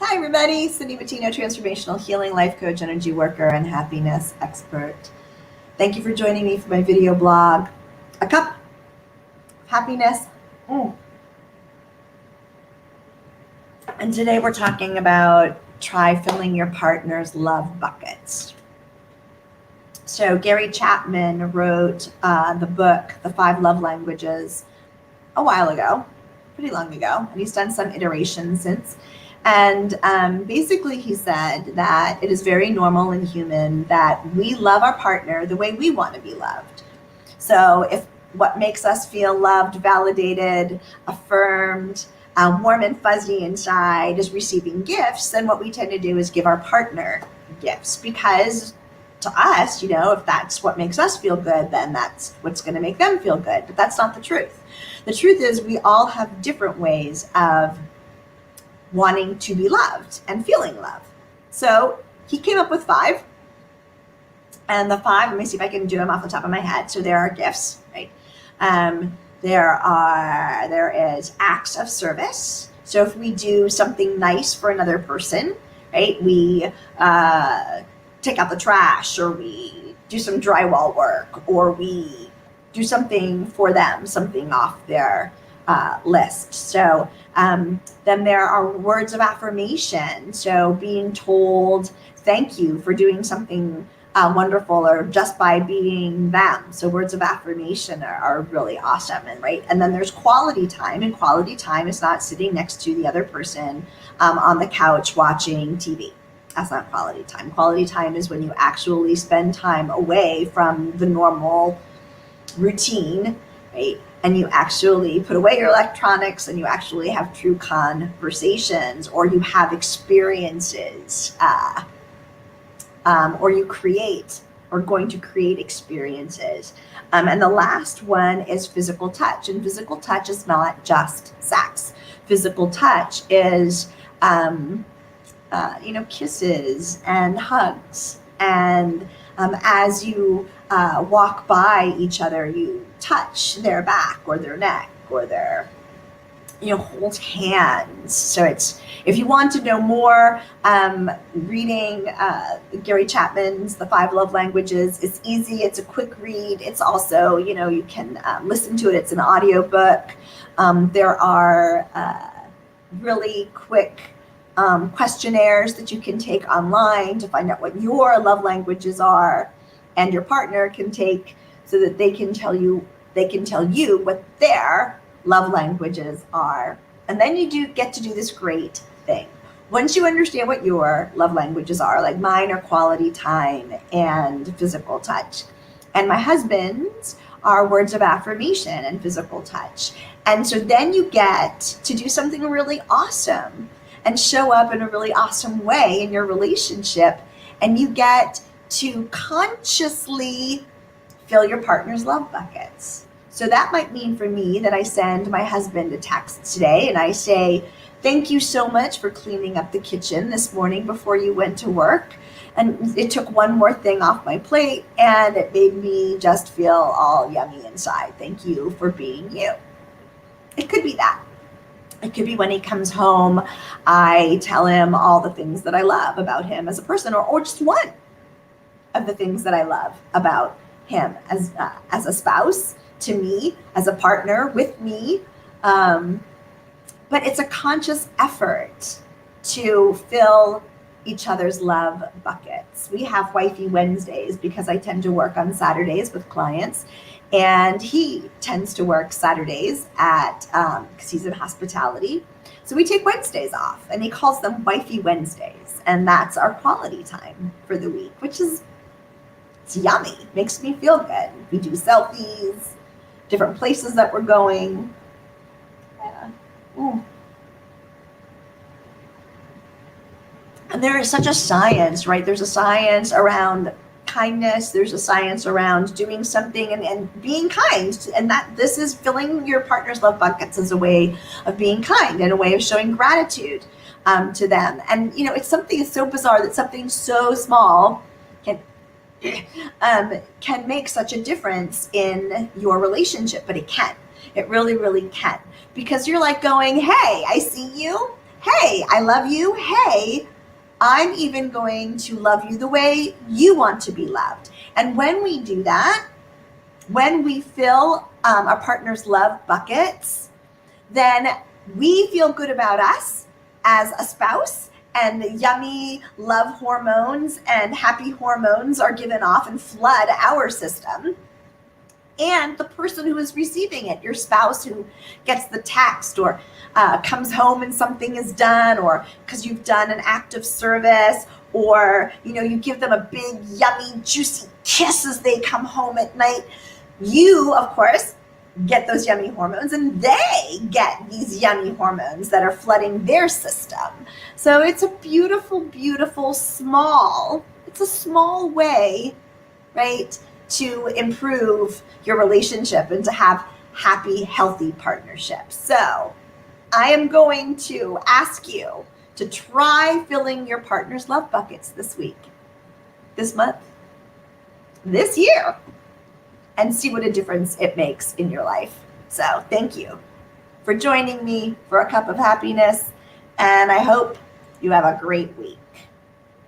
Hi everybody, Cindy Bettino, transformational healing life coach, energy worker, and happiness expert. Thank you for joining me for my video blog, A Cup of Happiness. And today we're talking about try filling your partner's love buckets. So Gary Chapman wrote the book, The 5 Love Languages, a while ago, pretty long ago, and he's done some iterations since. And basically he said that it is very normal and human that we love our partner the way we want to be loved. So if what makes us feel loved, validated, affirmed, warm and fuzzy inside is receiving gifts, then what we tend to do is give our partner gifts, because to us, if that's what makes us feel good, then that's what's going to make them feel good. But that's not the truth. The truth is we all have different ways of wanting to be loved and feeling love. So he came up with 5. And the 5, let me see if I can do them off the top of my head. So there are gifts, right? There is acts of service. So if we do something nice for another person, right? We take out the trash, or we do some drywall work, or we do something for them, something off their list. So then there are words of affirmation. So being told thank you for doing something wonderful, or just by being them. So words of affirmation are really awesome, and then there's quality time, and quality time is not sitting next to the other person on the couch watching TV. That's not quality time. Quality time is when you actually spend time away from the normal routine, right? And you actually put away your electronics, and you actually have true conversations, or you have experiences, or you create, or going to create experiences. And the last one is physical touch. And physical touch is not just sex. Physical touch is, kisses and hugs. And as you walk by each other, you touch their back or their neck, or their, hold hands. So it's, if you want to know more, reading Gary Chapman's The 5 Love Languages, it's easy. It's a quick read. It's also, you can listen to it. It's an audiobook. There are really quick questionnaires that you can take online to find out what your love languages are, and your partner can take, so that they can tell you what their love languages are. And then you get to do this great thing. Once you understand what your love languages are, like mine are quality time and physical touch, and my husband's are words of affirmation and physical touch. And so then you get to do something really awesome and show up in a really awesome way in your relationship, and you get to consciously fill your partner's love buckets. So that might mean for me that I send my husband a text today and I say, thank you so much for cleaning up the kitchen this morning before you went to work. And it took one more thing off my plate, and it made me just feel all yummy inside. Thank you for being you. It could be that. It could be when he comes home, I tell him all the things that I love about him as a person, or just one of the things that I love about him as a spouse, to me, as a partner with me. But it's a conscious effort to fill each other's love buckets. We have Wifey Wednesdays because I tend to work on Saturdays with clients, and he tends to work Saturdays because he's in hospitality. So we take Wednesdays off, and he calls them Wifey Wednesdays. And that's our quality time for the week, which is, it's yummy. Makes me feel good. We do selfies, different places that we're going. Yeah. Ooh. And there is such a science, right? There's a science around kindness. There's a science around doing something and being kind. And that this is filling your partner's love buckets as a way of being kind and a way of showing gratitude to them. And, it's something so bizarre that something so small can make such a difference in your relationship, but it can. It really, really can. Because you're like going, hey, I see you. hey, I love you. Hey, I'm even going to love you the way you want to be loved. And when we do that, when we fill our partner's love buckets, then we feel good about us as a spouse, and the yummy love hormones and happy hormones are given off and flood our system. And the person who is receiving it, your spouse who gets the text or comes home and something is done, or because you've done an act of service, or you give them a big yummy juicy kiss as they come home at night, you of course get those yummy hormones, and they get these yummy hormones that are flooding their system. So it's a beautiful, beautiful small way, right, to improve your relationship and to have happy, healthy partnerships. So I am going to ask you to try filling your partner's love buckets this week, this month, this year, and see what a difference it makes in your life. So thank you for joining me for a cup of happiness, and I hope you have a great week.